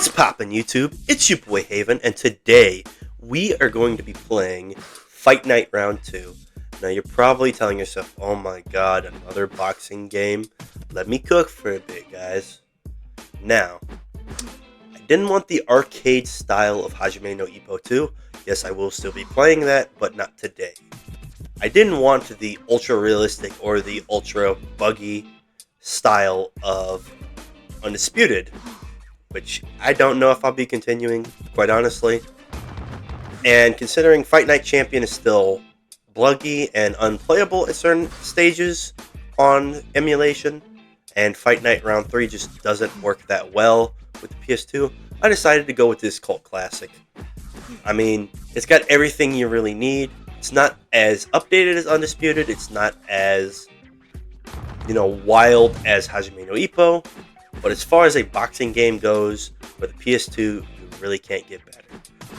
What's poppin' YouTube? It's your boy Haven, and today we are going to be playing Fight Night Round 2. Now you're probably telling yourself, oh my god, another boxing game? Let me cook for a bit, guys. Now, I didn't want the arcade style of Hajime no Ippo 2. Yes, I will still be playing that, but not today. I didn't want the ultra realistic or the ultra buggy style of Undisputed, which I don't know if I'll be continuing, quite honestly. And considering Fight Night Champion is still buggy and unplayable at certain stages on emulation, and Fight Night Round 3 just doesn't work that well with the PS2, I decided to go with this cult classic. I mean, it's got everything you really need. It's not as updated as Undisputed. It's not as, wild as Hajime no Ippo. But as far as a boxing game goes, for the PS2, you really can't get better.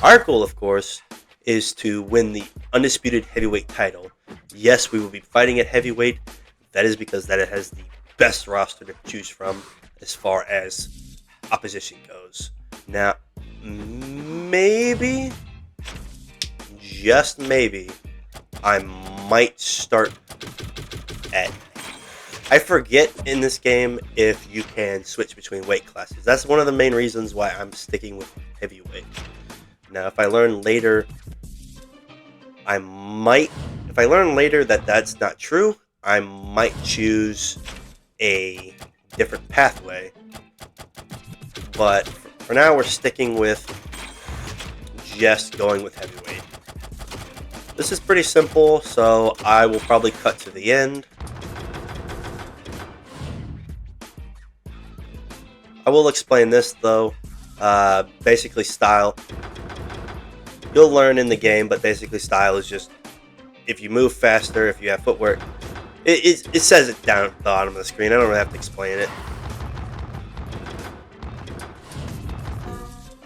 Our goal, of course, is to win the Undisputed Heavyweight title. Yes, we will be fighting at Heavyweight. That is because that it has the best roster to choose from as far as opposition goes. Now, maybe, just maybe, I might start at... I forget in this game if you can switch between weight classes. That's one of the main reasons why I'm sticking with heavyweight. Now, if I learn later that that's not true, I might choose a different pathway. But for now, we're sticking with just going with heavyweight. This is pretty simple, so I will probably cut to the end. I will explain this though. Basically style, you'll learn in the game, but basically style is just if you move faster, if you have footwork. It says it down at the bottom of the screen. I don't really have to explain it.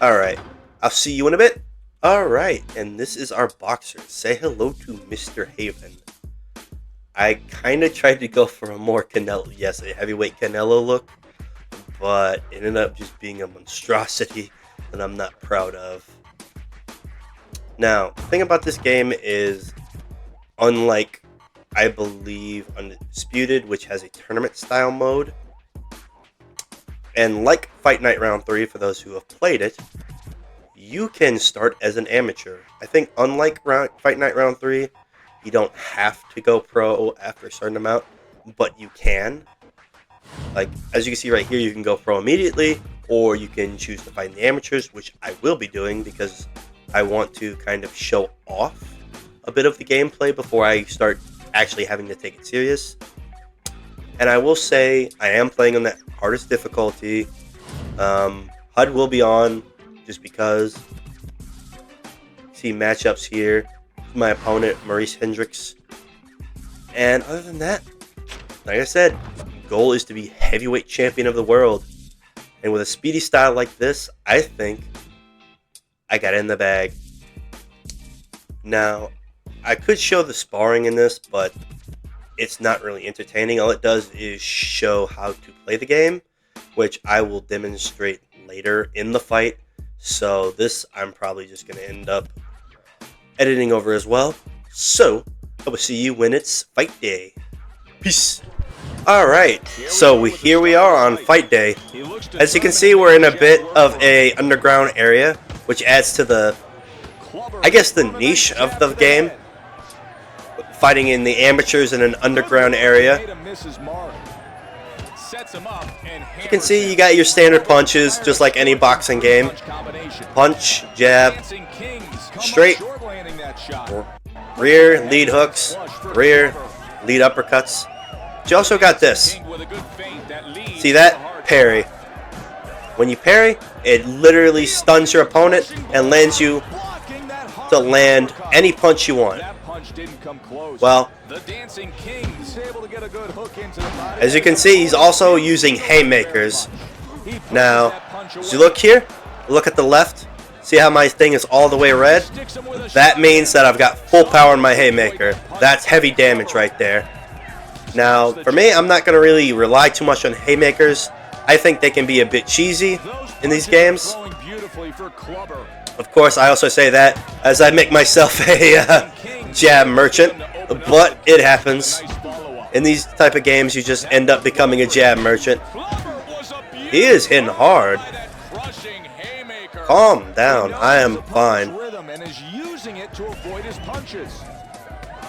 Alright, I'll see you in a bit. Alright, and this is our boxer. Say hello to Mr. Haven. I kind of tried to go for a more Canelo, yes, a heavyweight Canelo look, but it ended up just being a monstrosity that I'm not proud of. Now, the thing about this game is, unlike, I believe, Undisputed, which has a tournament-style mode, and like Fight Night Round 3, for those who have played it, you can start as an amateur. I think, unlike Fight Night Round 3, you don't have to go pro after a certain amount, but you can. Like, as you can see right here, you can go pro immediately, or you can choose to fight in the amateurs, which I will be doing because I want to kind of show off a bit of the gameplay before I start actually having to take it serious. And I will say, I am playing on the hardest difficulty. HUD will be on, just because. See matchups here. My opponent, Maurice Hendricks. And other than that, like I said, goal is to be heavyweight champion of the world, and with a speedy style like this, I think I got it in the bag. Now, I could show the sparring in this, but it's not really entertaining. All it does is show how to play the game, which I will demonstrate later in the fight. So this I'm probably just going to end up editing over as well. So I will see you when it's fight day. Peace. Alright, so here we are on fight day. As you can see, we're in a bit of a underground area, which adds to the, I guess, the niche of the game. Fighting in the amateurs in an underground area. You can see you got your standard punches, just like any boxing game. Punch, jab, straight, rear, lead hooks, rear, lead uppercuts. You also got this. See that? Parry. When you parry, it literally stuns your opponent and lands you to land any punch you want. Well, as you can see, he's also using haymakers. Now, as you look here, look at the left. See how my thing is all the way red? That means that I've got full power in my haymaker. That's heavy damage right there. Now, for me, I'm not going to really rely too much on haymakers. I think they can be a bit cheesy in these games. Of course, I also say that as I make myself a jab merchant, but it happens. In these type of games, you just end up becoming a jab merchant. He is hitting hard. Calm down. I am fine.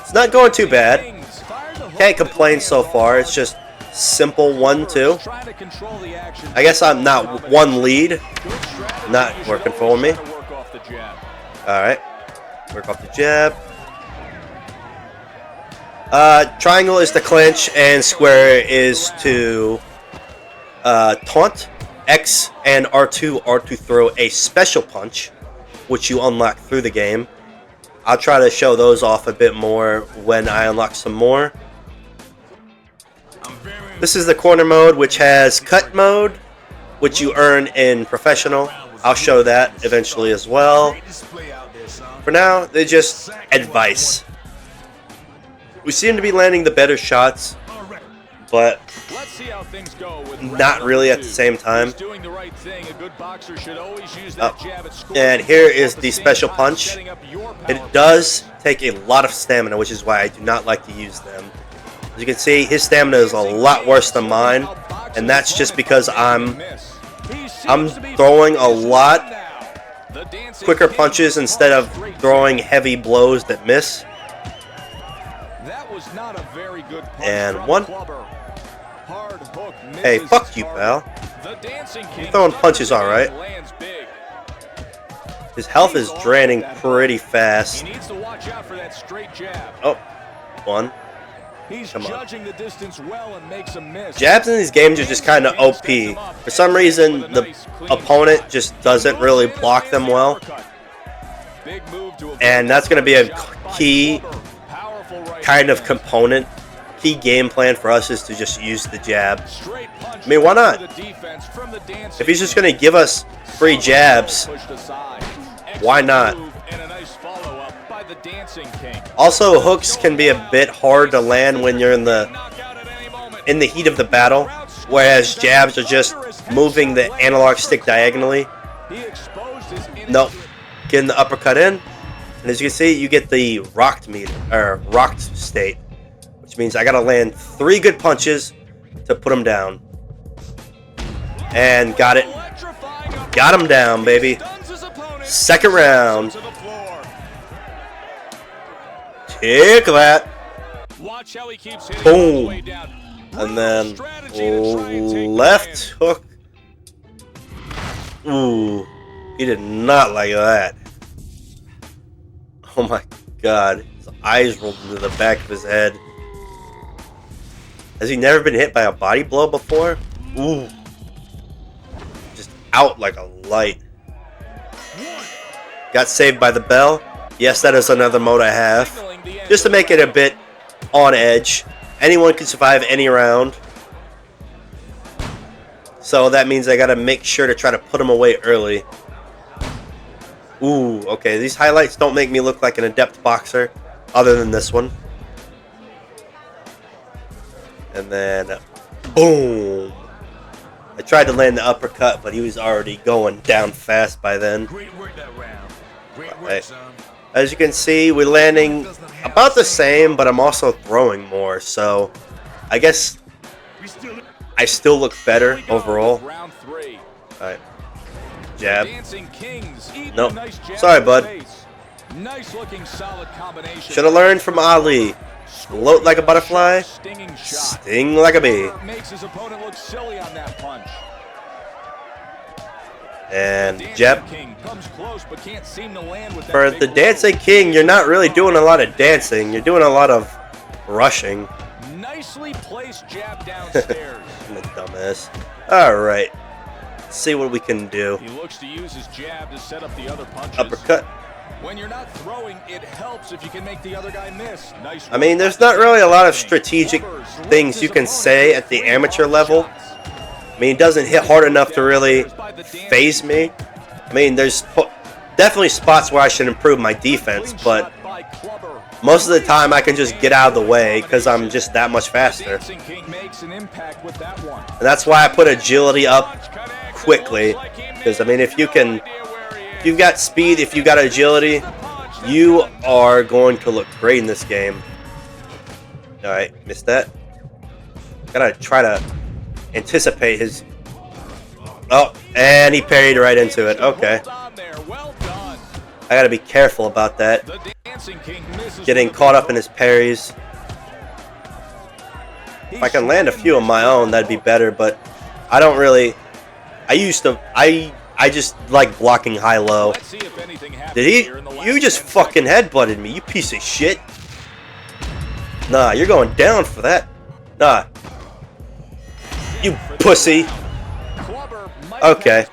It's not going too bad. Can't complain so far. It's just simple 1-2. I guess I'm not one lead. Not working for me. Alright. Work off the jab. Triangle is to clinch, and square is to taunt. X and R2 are to throw a special punch, which you unlock through the game. I'll try to show those off a bit more when I unlock some more. This is the corner mode, which has cut mode, which you earn in professional. I'll show that eventually as well. For now, they're just advice. We seem to be landing the better shots, but not really at the same time. And here is the special punch. It does take a lot of stamina, which is why I do not like to use them. As you can see, his stamina is a lot worse than mine, and that's just because I'm throwing a lot quicker punches instead of throwing heavy blows that miss. And one. Hey, fuck you, pal. You're throwing punches alright. His health is draining pretty fast. Oh, one. Come on. Jabs in these games are just kind of OP. For some reason, the opponent just doesn't really block them well. And that's going to be a key kind of component. Key game plan for us is to just use the jab. I mean, why not? If he's just going to give us free jabs, why not? Also, hooks can be a bit hard to land when you're in the heat of the battle, whereas jabs are just moving the analog stick diagonally. Nope. Getting the uppercut in, and as you can see, you get the rocked state, which means I gotta land 3 good punches to put him down. And got it. Got him down, baby. Second round. Kick that. Boom. And then left hook. Ooh. He did not like that. Oh my god. His eyes rolled into the back of his head. Has he never been hit by a body blow before? Ooh. Just out like a light. Got saved by the bell. Yes, that is another mode I have. Just to make it a bit on edge. Anyone can survive any round. So that means I gotta make sure to try to put him away early. Ooh, okay. These highlights don't make me look like an adept boxer, other than this one. And then, boom. I tried to land the uppercut, but he was already going down fast by then. Right. As you can see, we're landing about the same, but I'm also throwing more. So, I guess I still look better overall. Alright. Jab. Nope. Sorry, bud. Should have learned from Ali. Float like a butterfly, sting like a bee. And jab. For the Dancing King, you're not really doing a lot of dancing. You're doing a lot of rushing. Nicely placed jab downstairs. I'm a dumbass. Alright. Let's see what we can do. He looks to use his jab to set up the other punches. Uppercut. When you're not throwing, it helps if you can make the other guy miss. I mean, there's not really a lot of strategic things you can say at the amateur level. I mean, it doesn't hit hard enough to really phase me. I mean, there's definitely spots where I should improve my defense, but Most of the time, I can just get out of the way because I'm just that much faster. And that's why I put agility up quickly. Because, I mean, if you've got speed, if you've got agility, you are going to look great in this game. Alright, missed that. Gotta try to anticipate his... Oh, and he parried right into it. Okay. I gotta be careful about that. Getting caught up in his parries. If I can land a few of my own, that'd be better, but I don't really... I just like blocking high-low. Did he? You just fucking headbutted me, you piece of shit. Nah, you're going down for that. Nah. You pussy. Okay.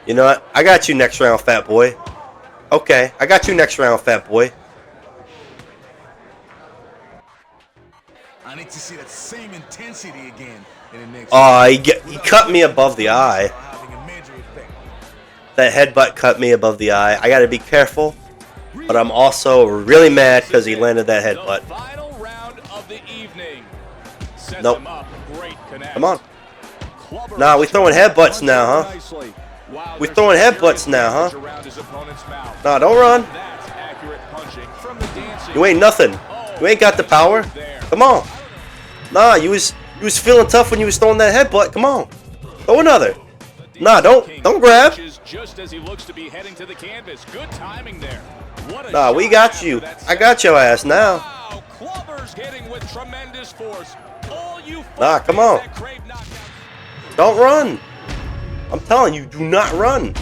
You know what? I got you next round, fat boy. Okay, I got you next round, fat boy. I need to see that same intensity again in the next. Oh, he cut me above the eye. That headbutt cut me above the eye. I gotta be careful, but I'm also really mad because he landed that headbutt. Nope. Come on. Nah, we throwing headbutts now, huh? We throwing headbutts now, huh? Nah, don't run. You ain't nothing. You ain't got the power. Come on. Nah, you was feeling tough when you was throwing that headbutt. Come on. Throw another. Nah, don't grab. Nah, we got you. I got your ass now. Nah, come on. Don't run. I'm telling you, do not run.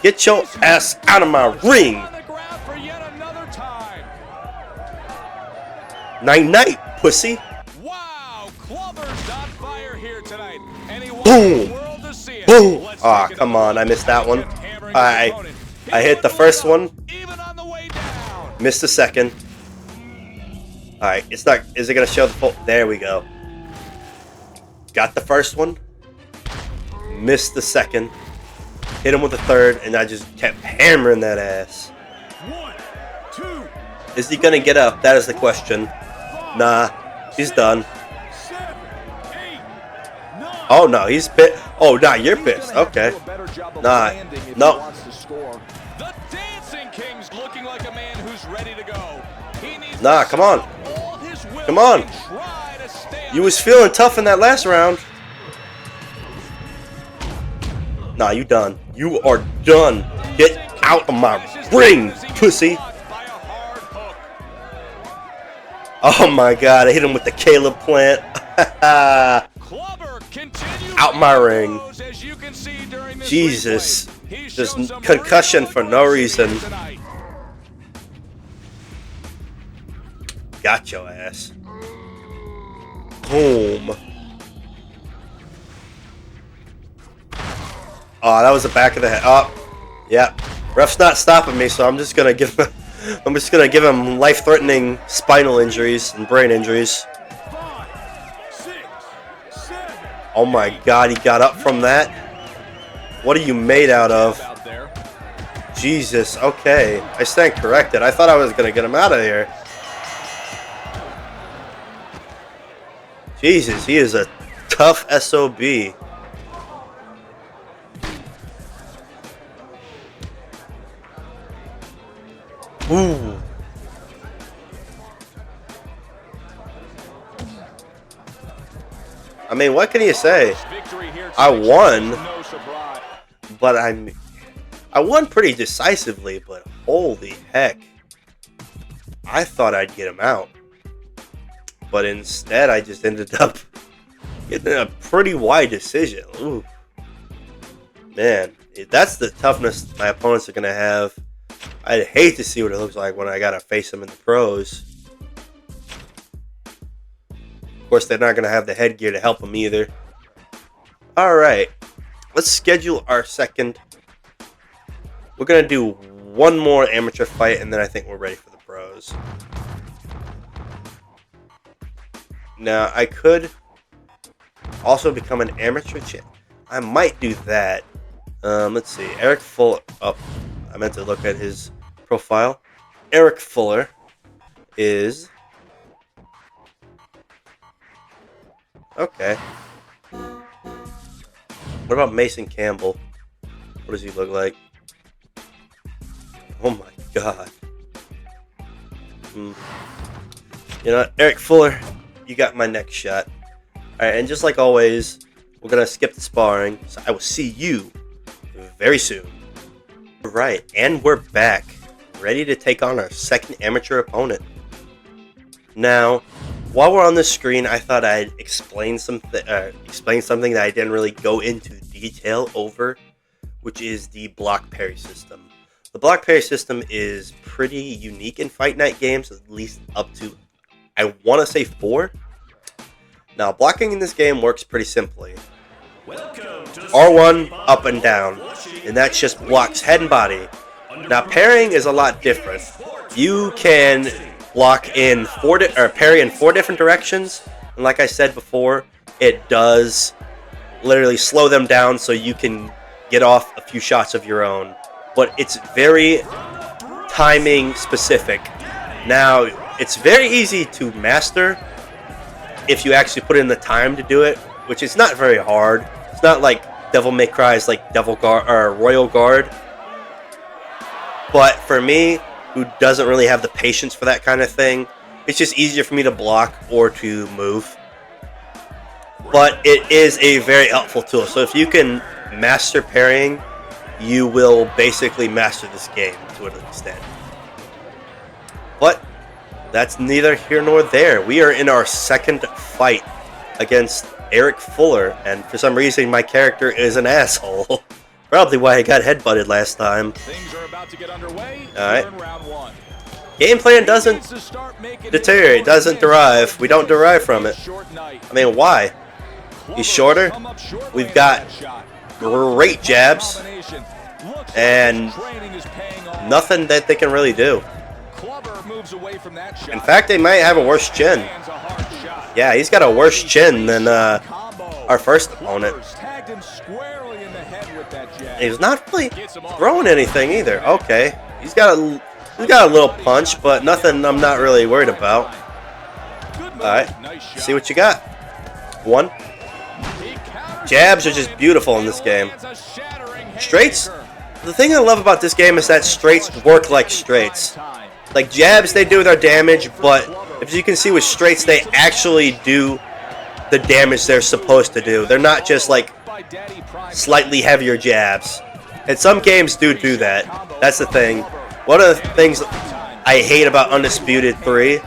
Get your ass out of my ring. Night night, pussy. Wow, Clubber's on fire here tonight. Boom. Boom. Ah, come on, I missed that one. I hit the first one. Missed the second. Alright, it's not. Is it gonna show the full? There we go. Got the first one. Missed the second. Hit him with the third, and I just kept hammering that ass. Is he gonna get up? That is the question. Nah, he's done. Oh no, he's pissed. Oh, nah, you're pissed. Okay. Nah, no. Nah, come on. Come on. You was feeling tough in that last round. Nah, you done. You are done. Get out of my ring, pussy. Oh my god, I hit him with the Caleb plant. Out my ring. Jesus. Just concussion for no reason. Got your ass. Boom. Oh, that was the back of the head. Oh, yeah. Ref's not stopping me, so I'm just gonna give him life-threatening spinal injuries and brain injuries. Oh my god, he got up from that. What are you made out of? Jesus, okay. I stand corrected. I thought I was gonna get him out of here. Jesus, he is a tough SOB. Ooh. I mean, what can you say? I won, but I won pretty decisively, but holy heck. I thought I'd get him out. But instead, I just ended up getting a pretty wide decision. Ooh. Man, that's the toughness my opponents are going to have. I'd hate to see what it looks like when I got to face them in the pros. Of course, they're not going to have the headgear to help them either. Alright, let's schedule our second. We're going to do one more amateur fight, and then I think we're ready for the pros. Now, I could also become an amateur champ. I might do that. Let's see. Eric Full. Oh, I meant to look at his profile. Eric Fuller is... Okay. What about Mason Campbell? What does he look like? Oh my god. You know what? Eric Fuller, you got my next shot. Alright, and just like always, we're going to skip the sparring. So I will see you very soon. Alright, and we're back. Ready to take on our second amateur opponent. Now, while we're on the screen, I thought I'd explain something that I didn't really go into detail over, which is the block parry system. The block parry system is pretty unique in Fight Night games, at least up to, I want to say 4. Now, blocking in this game works pretty simply. R1 up and down, and that just blocks head and body. Now, parrying is a lot different. You can block in parry in 4 different directions, and like I said before, it does literally slow them down so you can get off a few shots of your own. But it's very timing specific. Now, it's very easy to master if you actually put in the time to do it, which is not very hard. It's not like Devil May Cry's like Devil Guard or Royal Guard. But for me, who doesn't really have the patience for that kind of thing, it's just easier for me to block or to move. But it is a very helpful tool. So if you can master parrying, you will basically master this game to an extent. But that's neither here nor there. We are in our second fight against Eric Fuller, and for some reason my character is an asshole. Probably why I got headbutted last time. Things are about to get underway. Alright. Round 1. Game plan doesn't deteriorate, doesn't derive. We don't derive from it. I mean, why? He's shorter. We've got great jabs and nothing that they can really do. In fact, they might have a worse chin. Yeah, he's got a worse chin than our first opponent. He's not really throwing anything either. Okay, he's got a little punch, but nothing I'm not really worried about. All right, see what you got. 1. Jabs are just beautiful in this game. Straights. The thing I love about this game is that straights work like straights. Like jabs, they do their damage, but if you can see with straights, they actually do the damage they're supposed to do. They're not just like slightly heavier jabs. And some games do that. That's the thing. One of the things I hate about Undisputed 3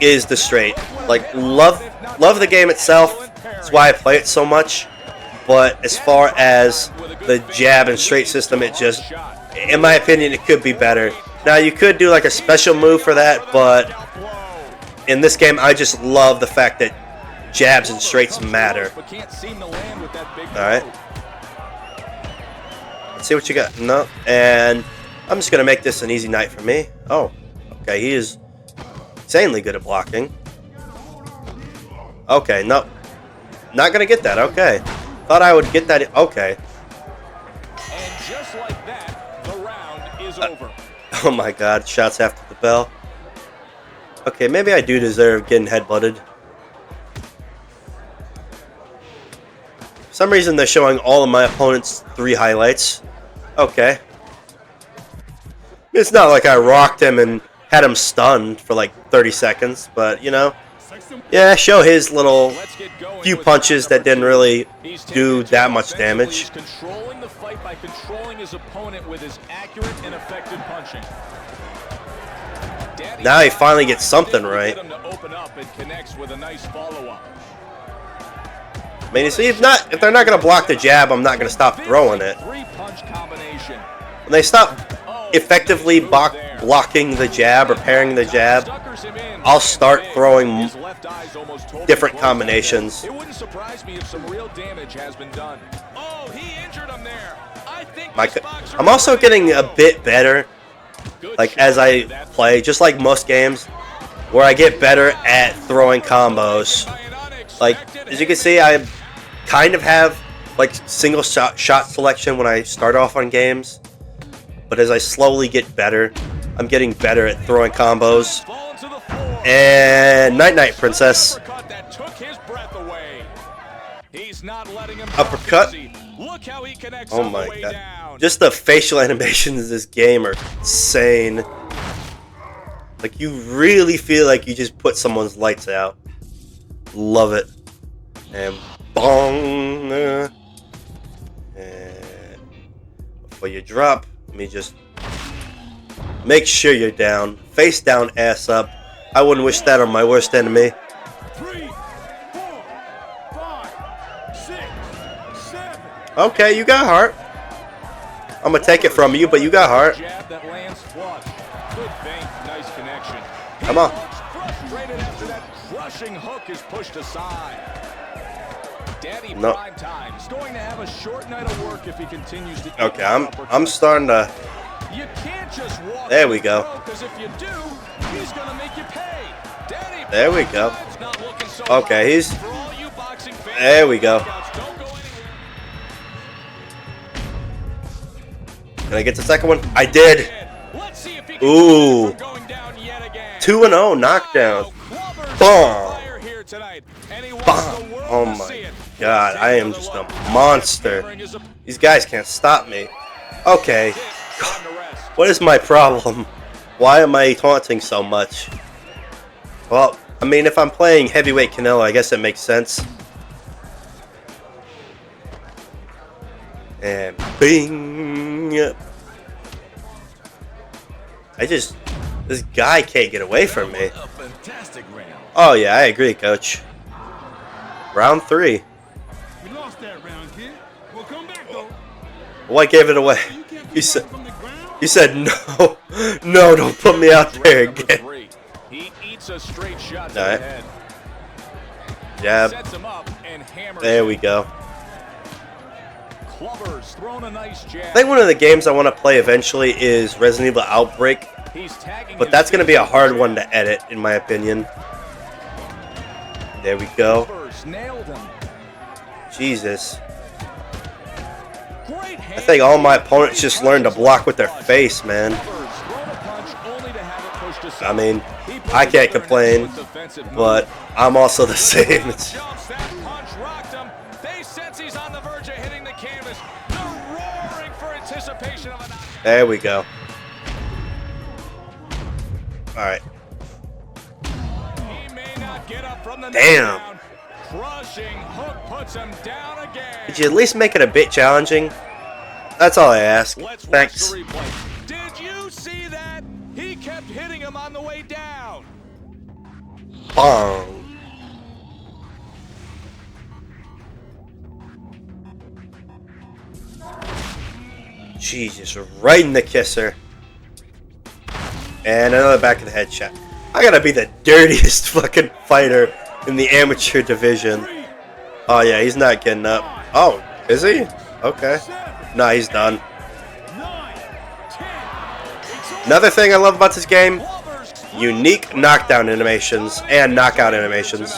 is the straight. Like, love the game itself. That's why I play it so much. But as far as the jab and straight system, it just, in my opinion, it could be better. Now, you could do like a special move for that, but in this game, I just love the fact that jabs and straights matter. Alright. Let's see what you got. No. And I'm just going to make this an easy night for me. Oh. Okay, he is insanely good at blocking. Okay, no. Not going to get that. Okay. Thought I would get that. Okay. And just like that, the round is over. Oh my god, shots after the bell. Okay, maybe I do deserve getting headbutted. For some reason they're showing all of my opponent's 3 highlights. Okay. It's not like I rocked him and had him stunned for like 30 seconds, but you know. Yeah, show his little few punches that didn't really do that much damage. He's controlling the fight by controlling his opponent with his accurate and effective punching. Now he finally gets something right. I mean, you see, if they're not gonna block the jab, I'm not gonna stop throwing it. When they stop effectively blocking the jab or parrying the jab, I'll start throwing different combinations. It wouldn't surprise me if some real damage has been done. Oh, he injured him there. I think I'm also getting a bit better, like as I play, just like most games, where I get better at throwing combos. Like as you can see, I kind of have like single shot selection when I start off on games, but as I slowly get better, I'm getting better at throwing combos. Falling to the floor. And night-night, princess. Uppercut that took his breath away. He's not letting him Uppercut. Look how he connects Oh on the my way god. down. Just the facial animations in this game are insane. Like, you really feel like you just put someone's lights out. Love it. And bong. And before you drop, let me just make sure you're down. Face down, ass up. I wouldn't wish that on my worst enemy. 3, 4, 5, 6, 7. Okay, you got heart. I'm gonna take it from you, but you got heart. Jab that lands flush. Good feint, nice connection. Come on. He looks frustrated after that crushing hook is pushed aside. Daddy No. Prime Time is going to have a short night of work if he continues to. Okay, I'm starting to. You can't just walk. There we go. Because if you do, he's gonna make you pay. Daddy There we Prime go. Time's not looking so Okay, hot. he's. For all you boxing fans, There we go. workouts don't go anywhere. Can I get the second one? I did. Let's see if he can Ooh. keep it from going down yet again. 2-0 knockdown. Glover's Boom. on fire here tonight, and he wants Bam. the world Oh to my see it. god, I am just a monster. Hammering his These guys can't stop me. Okay, opponent on the rest. what is my problem? Why am I taunting so much? Well, I mean, if I'm playing heavyweight Canelo, I guess it makes sense. And bing! This guy can't get away from me. A fantastic round. Oh yeah, I agree, coach. Round 3. We lost that round, kid. We'll come back though. Well, I gave it away. You can't You said, from the ground. you said no, no, don't put me out there Number again. 3. He eats a straight shot to Alright. the head. Jab. Sets him up and hammers There him. we go. Clubbers throwing a nice jab. I think one of the games I want to play eventually is Resident Evil Outbreak, He's tagging but his that's going to be a face hard with one to edit, in my opinion. There we go. Clubbers nailed him. Jesus. Great I think all my opponents just learned to block with their face, man. I mean, I can't complain, but I'm also the same. It's- Jumps, that punch rocked him. They sense he's on the verge of hitting the canvas. They're roaring for anticipation of a knock. There we go. Alright. He may not get up from the Damn. knockdown. Crushing hook puts him down again. Could you at least make it a bit challenging? That's all I ask. Let's watch Thanks. the replay. Did you see that? He kept hitting him on the way down. Bong. Jesus, right in the kisser. And another back of the head shot. I gotta be the dirtiest fucking fighter in the amateur division. Oh yeah, he's not getting up. Oh, is he? Okay. Nah, he's done. 9, 10. Another thing I love about this game, Clubbers unique knockdown animations and knockout animations.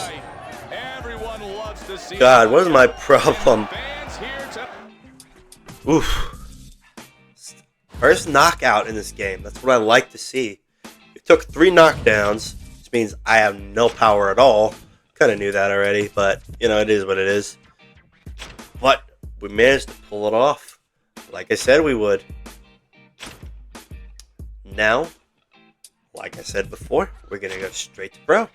Everyone loves to see God, what is my problem? fans here to Oof. First knockout in this game. That's what I like to see. It took 3 knockdowns, which means I have no power at all. Kind of knew that already, but, you know, it is what it is. But we managed to pull it off. Like I said we would. Now, like I said before, we're going to go straight to pro.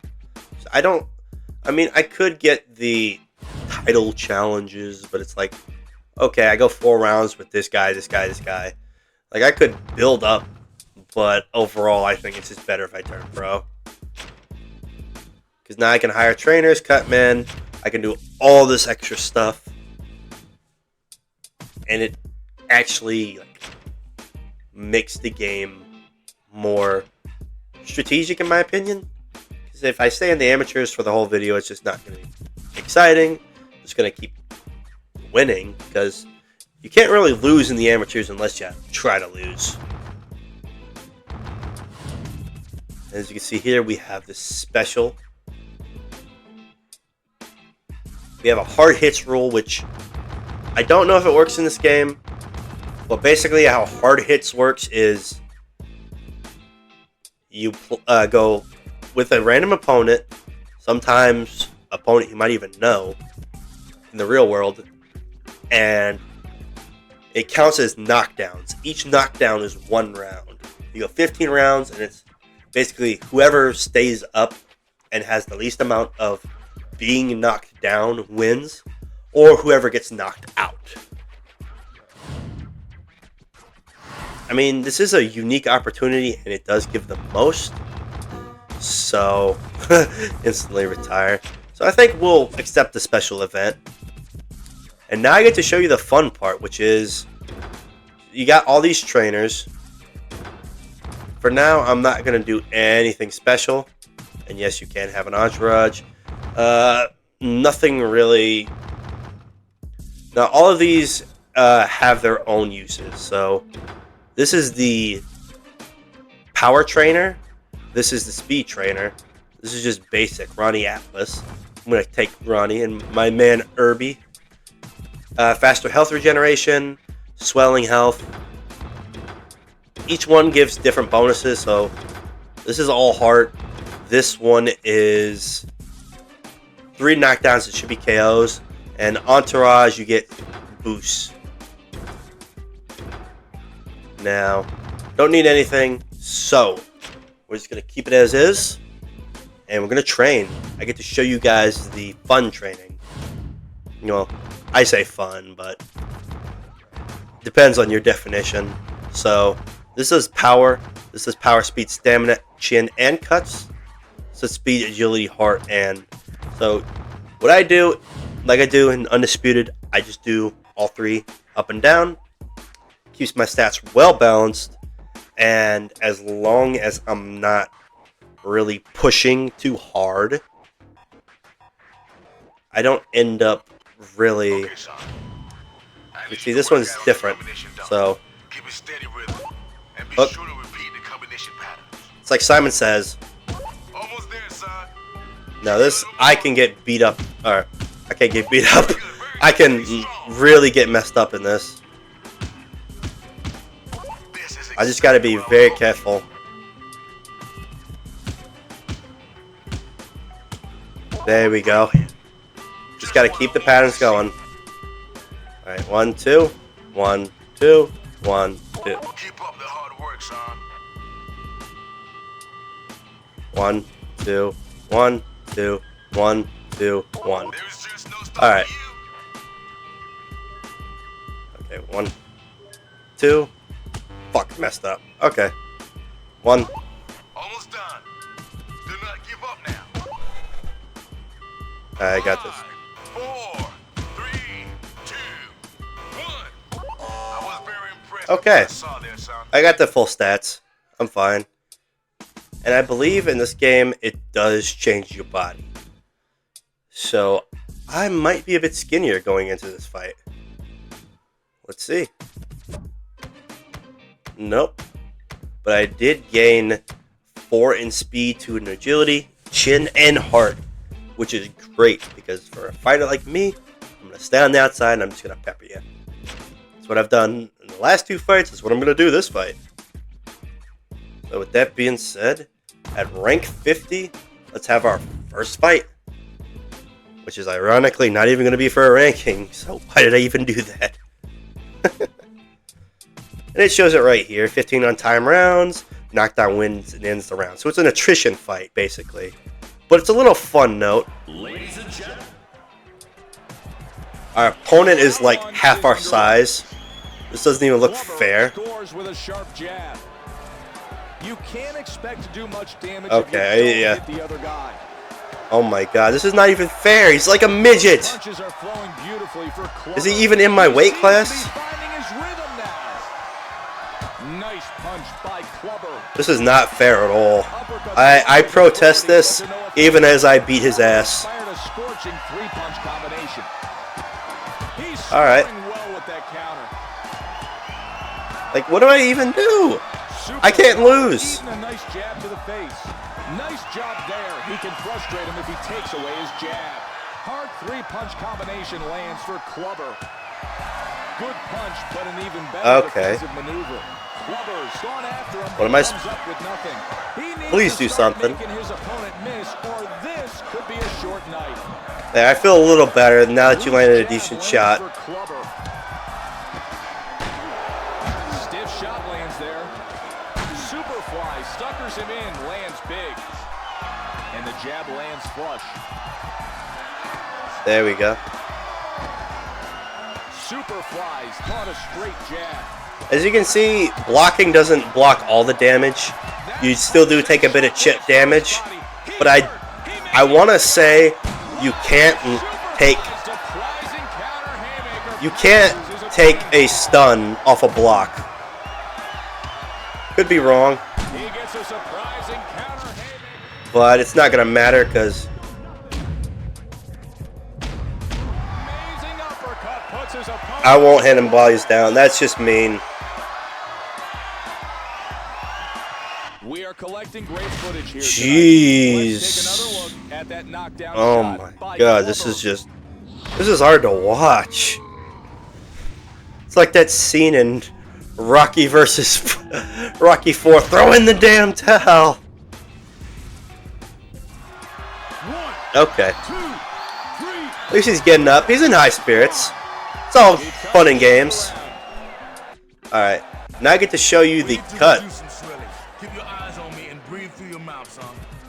So I could get the title challenges, but it's like, okay, I go 4 rounds with this guy, this guy, this guy. Like, I could build up, but overall, I think it's just better if I turn pro. Because now I can hire trainers, cut men, I can do all this extra stuff. And it actually makes the game more strategic, in my opinion. Because if I stay in the amateurs for the whole video, it's just not going to be exciting. I'm just going to keep winning, because you can't really lose in the amateurs unless you try to lose. As you can see here, we have this special. We have a hard hits rule, which I don't know if it works in this game. But basically how hard hits works is you go with a random opponent, sometimes opponent you might even know in the real world, and it counts as knockdowns. Each knockdown is 1 round. You go 15 rounds, and it's basically whoever stays up and has the least amount of being knocked down wins, or whoever gets knocked out. I mean, this is a unique opportunity, and it does give the most. So, instantly retire. So I think we'll accept the special event. And now I get to show you the fun part, which is you got all these trainers. For now, I'm not going to do anything special. And yes, you can have an entourage. Nothing really. Now, all of these have their own uses. So this is the power trainer. This is the speed trainer. This is just basic Ronnie Atlas. I'm going to take Ronnie and my man Irby. Faster health regeneration, swelling health. Each one gives different bonuses, so this is all heart. This one is 3 knockdowns, it should be KOs. And entourage, you get boosts. Now, don't need anything, so we're just going to keep it as is. And we're going to train. I get to show you guys the fun training. You know, I say fun, but depends on your definition. So, this is power. This is power, speed, stamina, chin, and cuts. So, speed, agility, heart, and... So, what I do, like I do in Undisputed, I just do all 3 up and down. Keeps my stats well balanced. And as long as I'm not really pushing too hard, I don't end up really... You see, this one's different. So, look. It's like Simon says. Now this, I can get beat up, or I can't get beat up. I can really get messed up in this. I just gotta be very careful. There we go. Just gotta keep the patterns going. Alright, 1, 2, 1, 2, 1, 2. Keep up the hard work, son. 1, 2, 1, 2, 1, 2, 1. Alright. Okay, 1, 2. Fuck, messed up. Okay. 1. Almost done. Do not give up now. I got this. 4, 3, 2, 1. I was very impressed. Okay. With what I saw there, son. I got the full stats. I'm fine. And I believe in this game, it does change your body. So, I might be a bit skinnier going into this fight. Let's see. Nope. But I did gain 4 in speed, 2 in agility, chin, and heart. Which is great, because for a fighter like me, I'm going to stay on the outside and I'm just going to pepper you. That's what I've done in the last 2 fights. That's what I'm going to do this fight. So with that being said, at rank 50, let's have our first fight. Which is ironically not even going to be for a ranking, so why did I even do that? And it shows it right here, 15 on time rounds, knockdown wins and ends the round. So it's an attrition fight, basically. But it's a little fun note. Ladies and gentlemen, our opponent is like half our size. This doesn't even look fair. Scores with a sharp jab. You can't expect to do much damage Okay, if you don't yeah. hit the other guy. Oh my god, this is not even fair. He's like a midget. Punches are flowing beautifully for Clubber. Is he even in my weight class? He's finding his rhythm now. Nice punch by Clubber. This is not fair at all. I protest this even as I beat his ass. Fired a scorching 3-punch combination. He's All right. scoring well with that counter. Like, what do I even do? I can't lose. Even a nice jab to the face. Nice job there. He can frustrate him if he takes away his jab. Hard 3-punch combination lands for Clubber. Good punch, but an even better Okay. defensive maneuver. Clubber's gone after him. What am I Comes up with nothing. He needs Please to do start something. making his opponent miss, or this could be a short night. Yeah, I feel a little better now that you landed a decent shot. For Clubber. Stiff shot lands there. Superfly stuckers him in, lands big. And the jab lands flush. There we go. Superflies caught a straight jab. As you can see, blocking doesn't block all the damage. You still do take a bit of chip damage, but I want to say you can't take a stun off a block. Could be wrong, but it's not gonna matter because I won't hit him while he's down. That's just mean. We are collecting great footage here. Jeez. Let's take another look at that knockdown Oh shot my by god, Clubber. this is hard to watch. It's like that scene in Rocky versus Rocky 4. Throw in the damn towel. Okay. At least he's getting up. He's in high spirits. It's all fun and games. Alright. Now I get to show you the cut.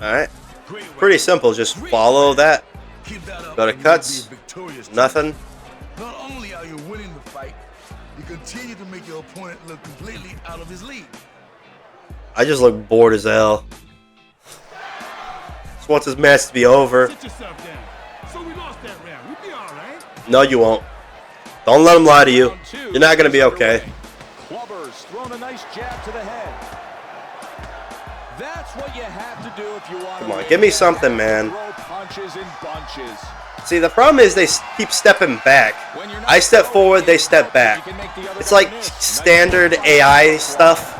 Alright. Pretty simple. Just follow that. Go to cuts. Nothing. Not only are you winning the fight, you continue to make your opponent look completely out of his league. I just look bored as hell. Just want this match to be over. Sit yourself down. So we lost that round. We'll be all right. No, you won't. Don't let them lie to you. You're not going to be okay. Clubber's thrown a nice jab to the head. That's what you have to do if you want Come to on, win. give me something, man. Throw punches in bunches. See, the problem is they keep stepping back. When you're not I step throwing, forward, they step back. you can make the other It's guy like miss. standard AI stuff,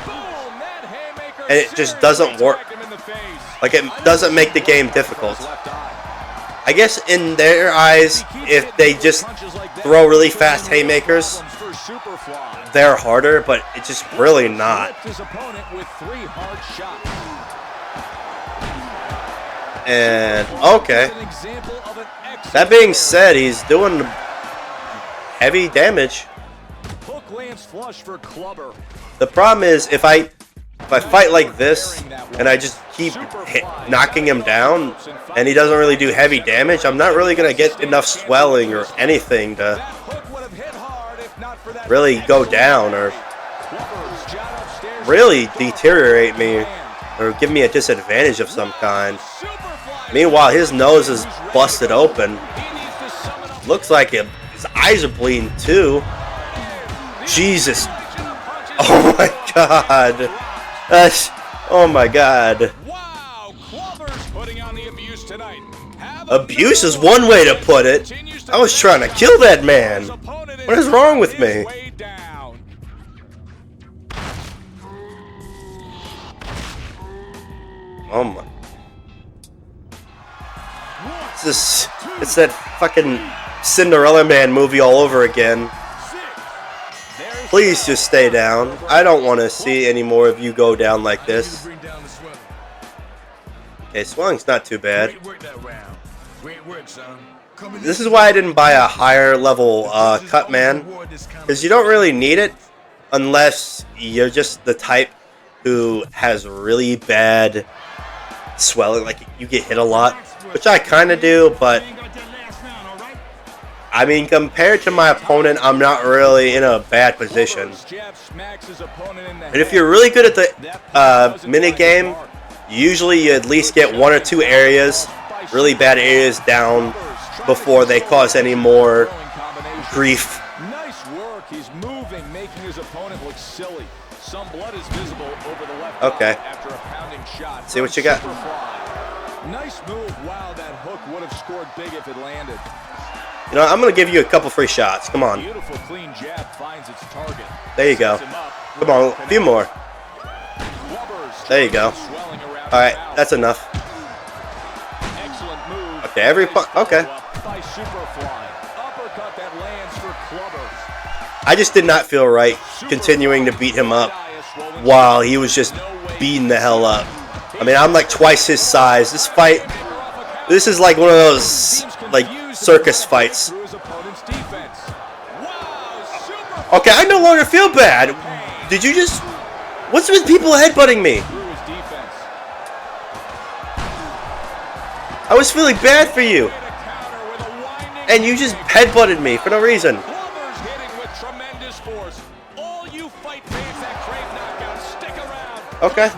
Boom, that haymaker and it just seriously doesn't work. smacked him in the face. Like, it doesn't make the game difficult. Left eye. I guess in their eyes, if they just throw really fast haymakers, For Superfly. they're harder, but it's just really not. Flipped his opponent with 3 hard shots. And, okay. An example of an excellent That being throw. said, he's doing heavy damage. Hook lands flush for Clubber. The problem is, if I fight like this, and I just keep knocking him down, and he doesn't really do heavy damage, I'm not really going to get enough swelling or anything to That hook would have hit hard if not for that really go down or Clubber's shot upstairs. really deteriorate me or give me a disadvantage of some kind. Superfly. Meanwhile, his nose is busted open. He needs to summon up Looks like his eyes are bleeding too. Jesus. Oh my god. Oh my god. Wow, Clubber's putting on the abuse tonight. Have Abuse is one way to put it. I was trying to kill that man. What is wrong with me? Oh my. It's that fucking Cinderella Man movie all over again. Please just stay down. I don't want to see any more of you go down like this. Bring down the swelling. Okay, swelling's not too bad. Great work that round. Great work, son. Coming This is why I didn't buy a higher level cut man, because you don't really need it unless you're just the type who has really bad swelling, like you get hit a lot, which I kind of do, but I mean, compared to my opponent, I'm not really in a bad position. And if you're really good at the mini game, usually you at least get 1 or 2 areas, really bad areas down before they cause any more grief. Nice work. He's moving, making his opponent look silly. Some blood is visible over the left Okay. eye after a pounding shot. See what you got. Superfly. Nice move. Wow, that hook would have scored big if it landed. You know, I'm going to give you a couple free shots. Come on. Beautiful clean jab finds its target. There you go. Sets him up. Come on, a few more. Clubbers There you go. swelling around Alright, the mouth. that's enough. Excellent move. Okay, every Nice okay. follow-up by Superfly. Uppercut that lands for Clubbers. I just did not feel right continuing to beat him up while he was just beating the hell up. I mean, I'm like twice his size. This fight, this is like one of those like circus fights. Okay, I no longer feel bad. Did you just... What's with people headbutting me? I was feeling bad for you. And you just headbutted me for no reason. Okay.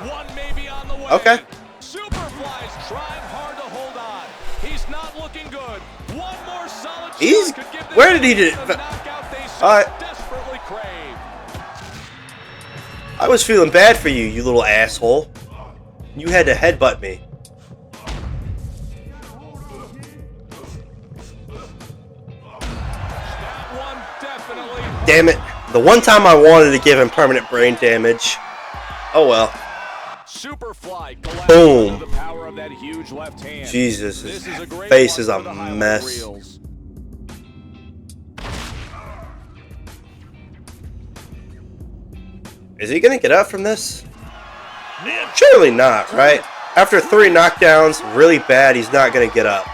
Okay. Superfly's trying hard to hold on. He's not looking good. One more solid He's... shot could give Where did he do it? Alright. desperately crave. I was feeling bad for you, you little asshole. You had to headbutt me. That one definitely. Damn it. The one time I wanted to give him permanent brain damage. Oh well. Superfly Boom. collapses under the power of that huge left hand. Jesus, This his is a great face one is for a the highlight mess. reels. Is he gonna get up from this? Surely not, right? After 3 knockdowns, really bad, he's not gonna get up.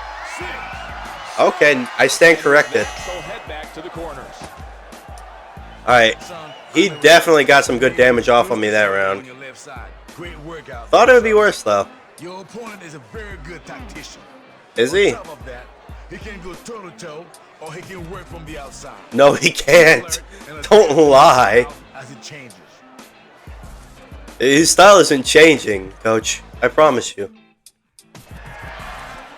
Okay, I stand corrected. They'll head back to the corners. Alright, he definitely got some good damage off on me that round. On your left side. Great workout. Thought it would be worse though. Your opponent is a very good tactician. Is he? On top of that, he can go toe to toe, or he can work from the outside. No, he can't. Don't lie. As it changes. His style isn't changing, coach. I promise you.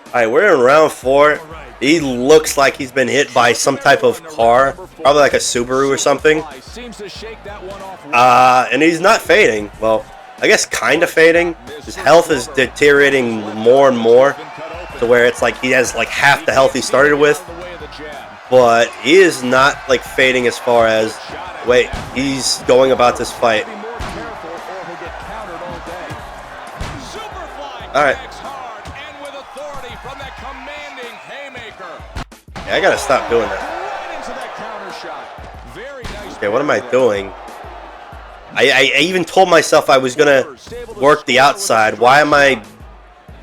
Alright, we're in round 4. He looks like he's been hit by some type of car. Probably like a Subaru or something. Seems to shake that one off. And he's not fading. Well, I guess kind of fading. His health is deteriorating more and more to where it's like he has like half the health he started with. But he is not like fading as far as... Wait, he's going about this fight. Alright. Yeah, I gotta stop doing that. Okay, what am I doing? I even told myself I was gonna work the outside. Why am I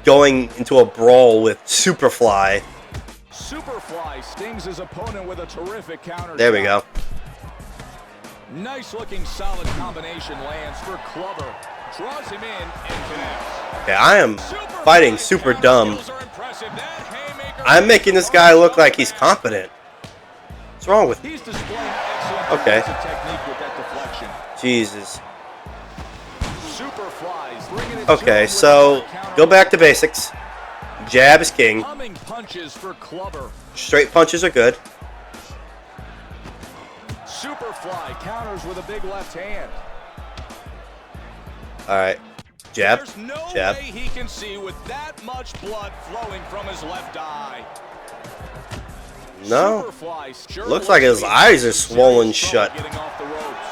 going into a brawl with Superfly? Superfly stings his opponent with a terrific counter. There we go. Nice looking solid combination lands for Clubber. Draws him in and connects. Okay, I am fighting super dumb. I'm making this guy look like he's competent. What's wrong with He's displaying excellent technique with that deflection. Jesus. Superflies bringing it Okay, so go back to basics. Jab is king. Humming punches for Clubber. Straight punches are good. Superfly counters with a big left hand. Alright. Jab. There's no Jab. way he can see with that much blood flowing from his left eye. No. Superfly sure Looks like his eyes are swollen shut. getting off the ropes.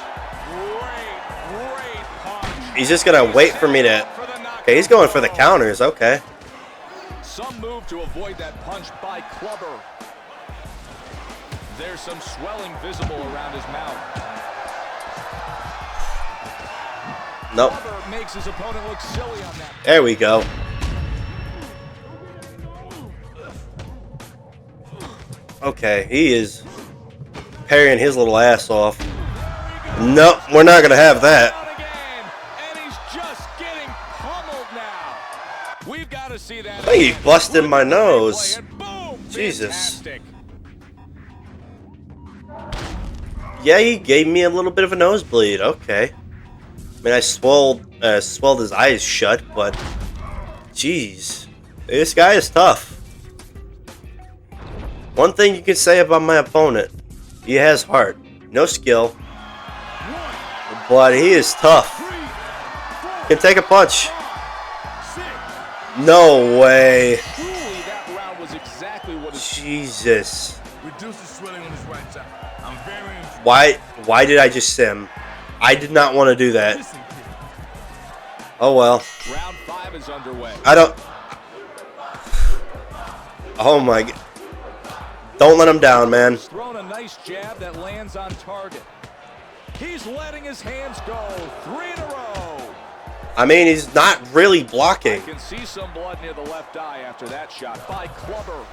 Great punch. He's just gonna wait for me to... Okay, he's going for the counters. Okay. Some move to avoid that punch by Clubber. There's some swelling visible around his mouth. Nope. Clubber makes his opponent look silly on that. There we go. Okay, he is parrying his little ass off. Nope, we're not gonna have that. And he's just getting pummeled now. We've got to see that. I think he busted my nose. Boom, Jesus. fantastic. Yeah, he gave me a little bit of a nosebleed. Okay. I mean, I swelled his eyes shut, but jeez, this guy is tough. One thing you can say about my opponent, he has heart, no skill, but he is tough. Can take a punch. No way. Truly, that round was exactly what his Jesus. Reduce the swelling on his right side. I'm very impressed. Why did I just sim? I did not want to do that. Listen, kid. Oh well. round 5 is underway. I don't... Oh my god. Don't let him down, man. He's throwing a nice jab that lands on target. He's letting his hands go. 3 in a row. I mean, he's not really I blocking. can see some blood near the left eye after that shot by Clubber.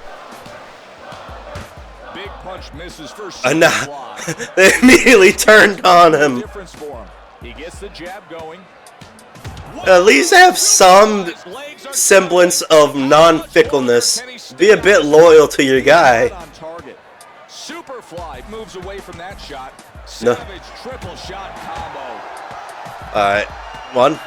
Big punch misses for Nah. Superfly. They immediately turned on him. Difference for him. He gets the jab going. At least have some semblance of non-fickleness. Be a bit loyal to your guy. Superfly moves away from that shot. No. Savage triple shot combo. Alright. 1, 2.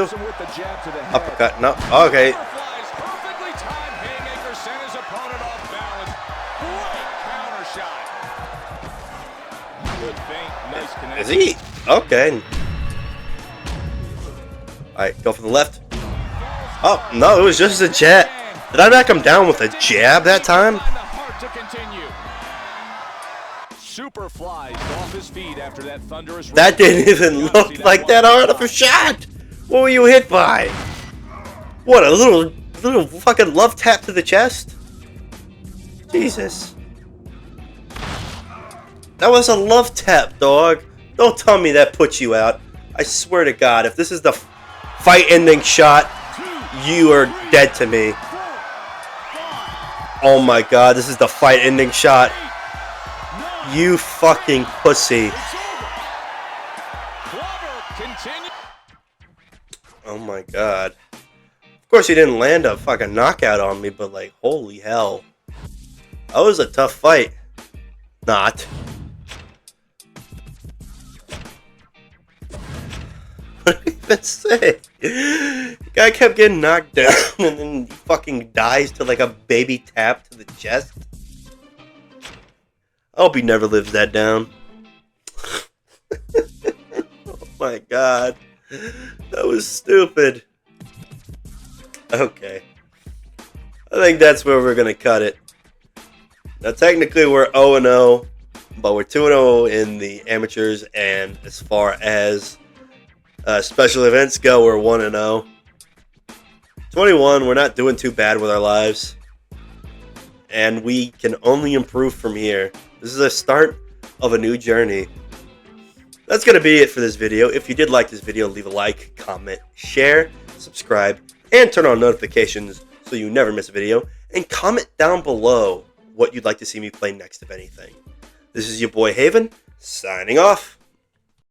Pops him with the jab to the head. Uppercut. No. Okay. Superfly's perfectly timed haymaker sent his opponent off balance. Great counter shot. Good feint. Nice connection. Is he? Okay. Alright, go for the left. Oh, no, it was just a jab. Did I knock him down with a jab that time? Superfly off his feet after that thunderous. That didn't even look like that hard of a shot. What were you hit by? What, a little fucking love tap to the chest? Jesus. That was a love tap, dog. Don't tell me that puts you out. I swear to God, if this is the fight-ending shot, you are dead to me. Oh my God, this is the fight-ending shot. You fucking pussy. Oh my God. Of course he didn't land a fucking knockout on me, but like, holy hell. That was a tough fight. Not. What did he even say? The guy kept getting knocked down and then he fucking dies to like a baby tap to the chest. I hope he never lives that down. Oh my God. That was stupid. Okay. I think that's where we're going to cut it. Now technically we're 0-0, but we're 2-0 in the amateurs, and as far as special events go, we're 1-0. 21, we're not doing too bad with our lives. And we can only improve from here. This is a start of a new journey. That's going to be it for this video. If you did like this video, leave a like, comment, share, subscribe, and turn on notifications so you never miss a video. And comment down below what you'd like to see me play next, if anything. This is your boy Haven, signing off.